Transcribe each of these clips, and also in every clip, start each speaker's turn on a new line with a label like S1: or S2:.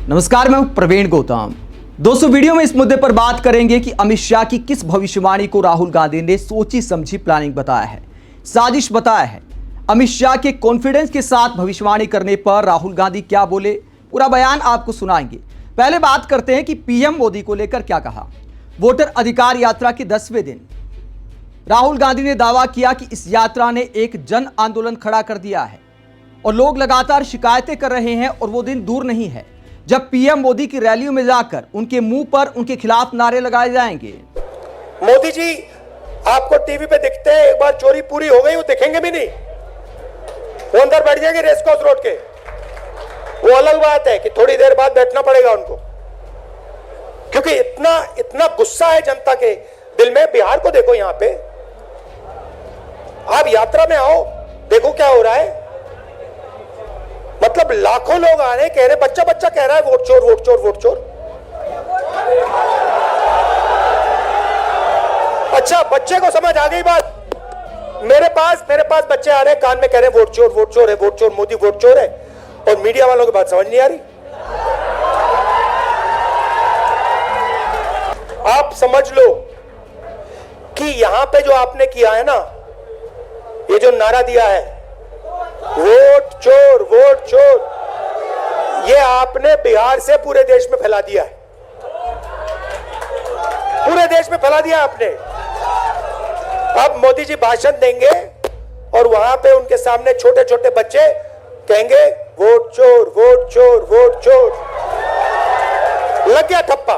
S1: नमस्कार, मैं प्रवीण गौतम। दोस्तों, वीडियो में इस मुद्दे पर बात करेंगे कि अमित शाह की किस भविष्यवाणी को राहुल गांधी ने सोची समझी प्लानिंग बताया है, साजिश बताया है। अमित शाह के कॉन्फिडेंस के साथ भविष्यवाणी करने पर राहुल गांधी क्या बोले, पूरा बयान आपको सुनाएंगे। पहले बात करते हैं कि पीएम मोदी को लेकर क्या कहा। वोटर अधिकार यात्रा के 10वें दिन राहुल गांधी ने दावा किया कि इस यात्रा ने एक जन आंदोलन खड़ा कर दिया है और लोग लगातार शिकायतें कर रहे हैं और वो दिन दूर नहीं है जब पीएम मोदी की रैलियों में जाकर उनके मुंह पर उनके खिलाफ नारे लगाए जाएंगे।
S2: मोदी जी आपको टीवी पे दिखते हैं, एक बार चोरी पूरी हो गई वो दिखेंगे भी नहीं, वो अंदर बैठ जाएंगे रेसकोर्स रोड के। वो अलग बात है कि थोड़ी देर बाद बैठना पड़ेगा उनको, क्योंकि इतना गुस्सा है जनता के दिल में। बिहार को देखो, यहां पे आप यात्रा में आओ, देखो क्या हो रहा है। मतलब लाखों लोग आ रहे, कह रहे, बच्चा बच्चा कह रहा है वोट चोर वोट चोर वोट चोर। अच्छा, बच्चे को समझ आ गई बात। मेरे पास बच्चे आ रहे हैं, कान में कह रहे हैं वोट चोर है, वोट चोर मोदी वोट चोर है, और मीडिया वालों की बात समझ नहीं आ रही। आप समझ लो कि यहां पे जो आपने किया है ना, ये जो नारा दिया है वोट चोर, ये आपने बिहार से पूरे देश में फैला दिया है, पूरे देश में फैला दिया आपने। अब मोदी जी भाषण देंगे और वहां पे उनके सामने छोटे छोटे बच्चे कहेंगे वोट चोर वोट चोर वोट चोर। लग गया ठप्पा।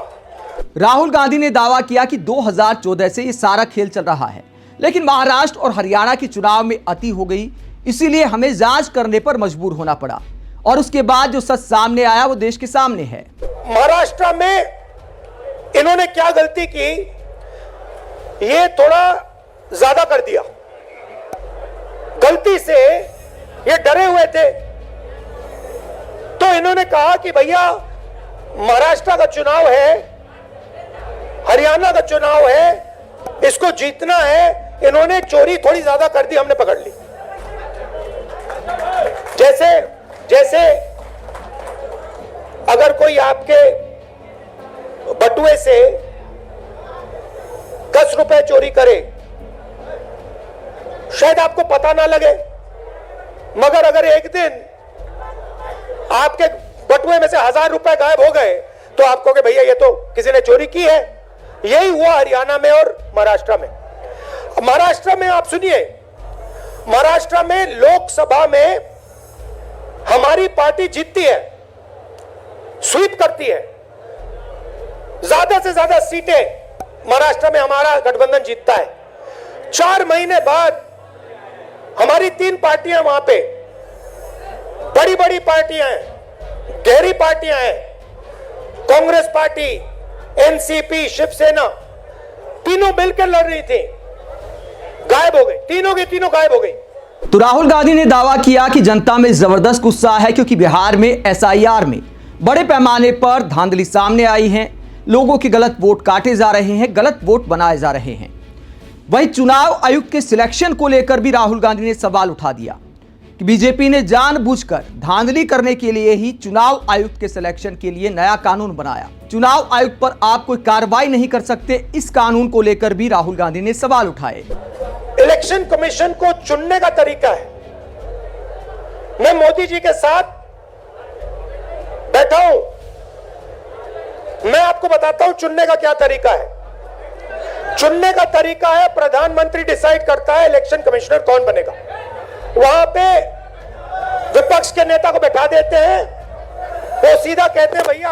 S1: राहुल गांधी ने दावा किया कि 2014 से ये सारा खेल चल रहा है, लेकिन महाराष्ट्र और हरियाणा के चुनाव में अति हो गई, इसीलिए हमें जांच करने पर मजबूर होना पड़ा और उसके बाद जो सच सामने आया वो देश के सामने है।
S2: महाराष्ट्र में इन्होंने क्या गलती की, ये थोड़ा ज्यादा कर दिया। गलती से ये डरे हुए थे, तो इन्होंने कहा कि भैया महाराष्ट्र का चुनाव है, हरियाणा का चुनाव है, इसको जीतना है। इन्होंने चोरी थोड़ी ज्यादा कर दी, हमने पकड़ ली। जैसे अगर कोई आपके बटुए से 10 रुपए चोरी करे, शायद आपको पता ना लगे, मगर अगर एक दिन आपके बटुए में से 1000 रुपए गायब हो गए तो आप कहोगे भैया ये तो किसी ने चोरी की है। यही हुआ हरियाणा में और महाराष्ट्र में। महाराष्ट्र में आप सुनिए, महाराष्ट्र में लोकसभा में हमारी पार्टी जीतती है, स्वीप करती है, ज्यादा से ज्यादा सीटें महाराष्ट्र में हमारा गठबंधन जीतता है। 4 महीने बाद हमारी 3 पार्टियां वहां पे, बड़ी बड़ी पार्टियां हैं, गहरी पार्टियां हैं, कांग्रेस पार्टी, एनसीपी, शिवसेना, तीनों मिलकर लड़ रही थी, गायब हो गई, तीनों के तीनों गायब हो गई।
S1: तो राहुल गांधी ने दावा किया कि जनता में जबरदस्त गुस्सा है, क्योंकि बिहार में एसआईआर में बड़े पैमाने पर धांधली सामने आई है, लोगों के गलत वोट काटे जा रहे हैं, गलत वोट बनाए जा रहे हैं। वहीं चुनाव आयुक्त के सिलेक्शन को लेकर भी राहुल गांधी ने सवाल उठा दिया कि बीजेपी ने जानबूझकर धांधली करने के लिए ही चुनाव आयुक्त के सिलेक्शन के लिए नया कानून बनाया। चुनाव आयुक्त पर आप कोई कार्रवाई नहीं कर सकते, इस कानून को लेकर भी राहुल गांधी ने सवाल उठाए।
S2: इलेक्शन कमीशन को चुनने का तरीका है। मैं मोदी जी के साथ बैठा हूं, मैं आपको बताता हूं चुनने का क्या तरीका है। चुनने का तरीका है, प्रधानमंत्री डिसाइड करता है इलेक्शन कमिश्नर कौन बनेगा। वहां पे विपक्ष के नेता को बैठा देते हैं, वो सीधा कहते हैं भैया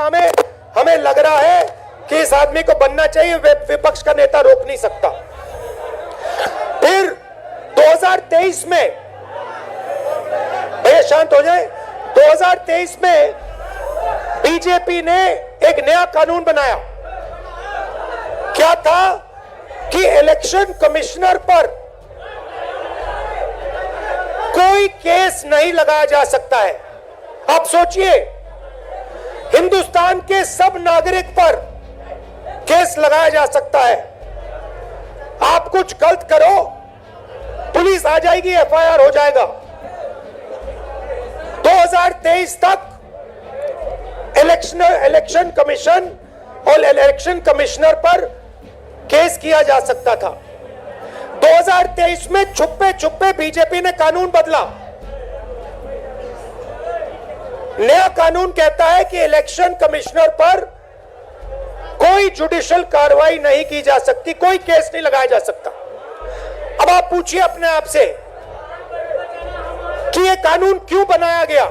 S2: हमें लग रहा है कि इस आदमी को बनना चाहिए, विपक्ष का नेता रोक नहीं सकता। फिर 2023 में, भैया शांत हो जाए, 2023 में बीजेपी ने एक नया कानून बनाया। क्या था कि इलेक्शन कमिश्नर पर कोई केस नहीं लगाया जा सकता है। आप सोचिए, हिंदुस्तान के सब नागरिक पर केस लगाया जा सकता है। आप कुछ गलत करो, पुलिस आ जाएगी, एफआईआर हो जाएगा। 2023 तक इलेक्शन कमीशन और इलेक्शन कमिश्नर पर केस किया जा सकता था। 2023 में छुपे छुपे बीजेपी ने कानून बदला। नया कानून कहता है कि इलेक्शन कमिश्नर पर कोई जुडिशियल कार्रवाई नहीं की जा सकती, कोई केस नहीं लगाया जा सकता। अब आप पूछिए अपने आप से कि यह कानून क्यों बनाया गया?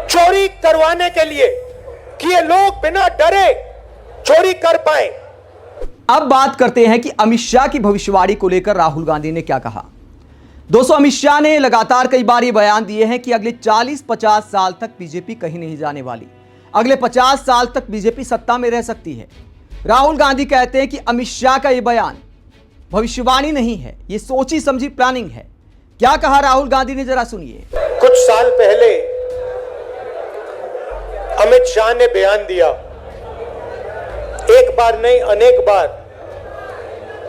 S2: चोरी करवाने के लिए कि ये लोग बिना डरे चोरी कर पाए।
S1: अब बात करते हैं कि अमित शाह की भविष्यवाणी को लेकर राहुल गांधी ने क्या कहा। दोस्तों, अमित शाह ने लगातार कई बार ये बयान दिए हैं कि अगले 40-50 साल तक बीजेपी कहीं नहीं जाने वाली, अगले 50 साल तक बीजेपी सत्ता में रह सकती है। राहुल गांधी कहते हैं कि अमित शाह का ये बयान भविष्यवाणी नहीं है, ये सोची समझी प्लानिंग है। क्या कहा राहुल गांधी ने, जरा सुनिए।
S2: कुछ साल पहले अमित शाह ने बयान दिया, एक बार नहीं अनेक बार,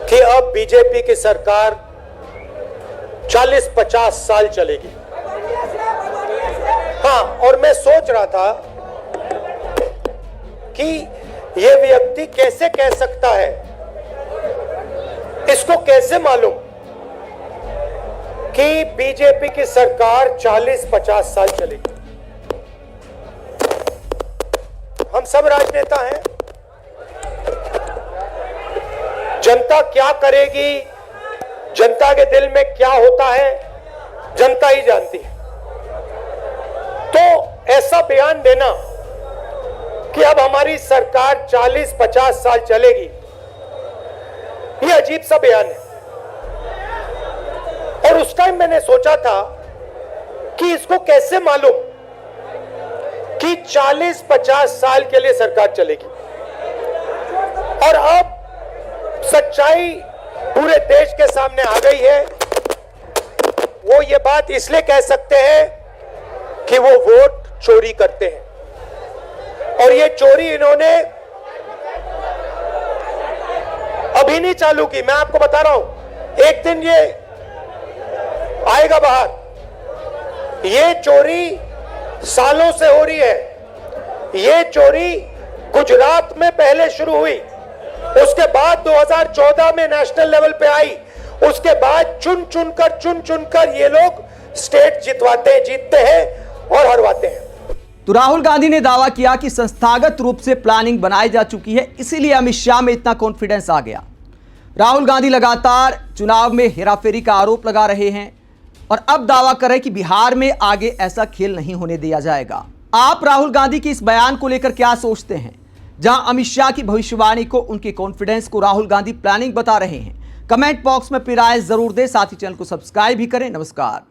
S2: कि अब बीजेपी की सरकार 40-50 साल चलेगी। हाँ, और मैं सोच रहा था कि यह व्यक्ति कैसे कह सकता है, इसको कैसे मालूम कि बीजेपी की सरकार 40-50 साल चलेगी। हम सब राजनेता हैं, जनता क्या करेगी, जनता के दिल में क्या होता है, जनता ही जानती है। तो ऐसा बयान देना कि अब हमारी सरकार 40-50 साल चलेगी, यह अजीब सा बयान है। और उस टाइम मैंने सोचा था कि इसको कैसे मालूम कि 40-50 साल के लिए सरकार चलेगी। और अब सच्चाई पूरे देश के सामने आ गई है। वो ये बात इसलिए कह सकते हैं कि वो वोट चोरी करते हैं, और ये चोरी इन्होंने अभी नहीं चालू की। मैं आपको बता रहा हूं, एक दिन ये आएगा बाहर। ये चोरी सालों से हो रही है। ये चोरी गुजरात में पहले शुरू हुई, उसके बाद 2014 में नेशनल लेवल पे आई, उसके बाद चुन चुनकर ये लोग स्टेट जीतते हैं और हरवाते हैं।
S1: तो राहुल गांधी ने दावा किया कि संस्थागत रूप से प्लानिंग बनाई जा चुकी है, इसीलिए अमित शाह में इतना कॉन्फिडेंस आ गया। राहुल गांधी लगातार चुनाव में हेराफेरी का आरोप लगा रहे हैं और अब दावा कर रहे हैं कि बिहार में आगे ऐसा खेल नहीं होने दिया जाएगा। आप राहुल गांधी के इस बयान को लेकर क्या सोचते हैं? जहां अमित शाह की भविष्यवाणी को, उनके कॉन्फिडेंस को राहुल गांधी प्लानिंग बता रहे हैं। कमेंट बॉक्स में अपनी राय जरूर दें, साथ ही चैनल को सब्सक्राइब भी करें। नमस्कार।